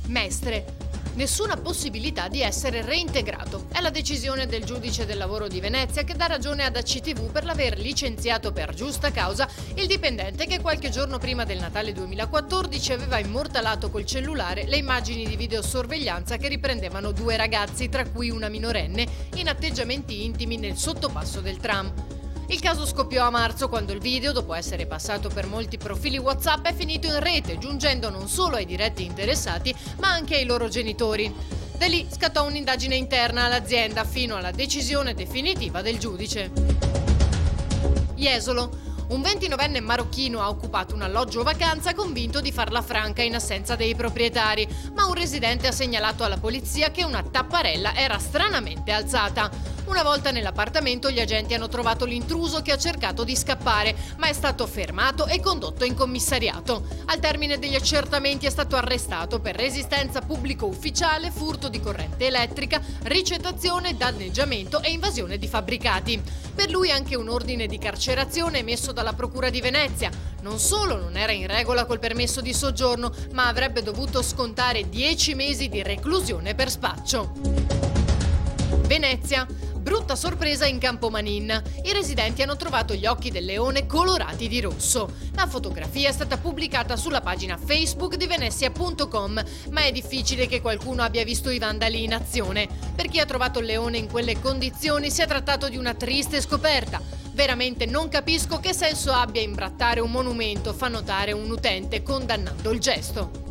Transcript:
Mestre. Nessuna possibilità di essere reintegrato. È la decisione del giudice del lavoro di Venezia che dà ragione ad ACTV per l'aver licenziato per giusta causa il dipendente che qualche giorno prima del Natale 2014 aveva immortalato col cellulare le immagini di videosorveglianza che riprendevano due ragazzi, tra cui una minorenne, in atteggiamenti intimi nel sottopasso del tram. Il caso scoppiò a marzo quando il video, dopo essere passato per molti profili WhatsApp, è finito in rete, giungendo non solo ai diretti interessati, ma anche ai loro genitori. Da lì scattò un'indagine interna all'azienda fino alla decisione definitiva del giudice. Jesolo. Un 29enne marocchino ha occupato un alloggio vacanza convinto di farla franca in assenza dei proprietari, ma un residente ha segnalato alla polizia che una tapparella era stranamente alzata. Una volta nell'appartamento gli agenti hanno trovato l'intruso che ha cercato di scappare, ma è stato fermato e condotto in commissariato. Al termine degli accertamenti è stato arrestato per resistenza pubblico ufficiale, furto di corrente elettrica, ricettazione, danneggiamento e invasione di fabbricati. Per lui anche un ordine di carcerazione emesso dalla Procura di Venezia. Non solo non era in regola col permesso di soggiorno, ma avrebbe dovuto scontare 10 mesi di reclusione per spaccio. Venezia. Brutta sorpresa in Campo Manin. I residenti hanno trovato gli occhi del leone colorati di rosso. La fotografia è stata pubblicata sulla pagina Facebook di Venezia.com, ma è difficile che qualcuno abbia visto i vandali in azione. Per chi ha trovato il leone in quelle condizioni si è trattato di una triste scoperta. Veramente non capisco che senso abbia imbrattare un monumento, fa notare un utente condannando il gesto.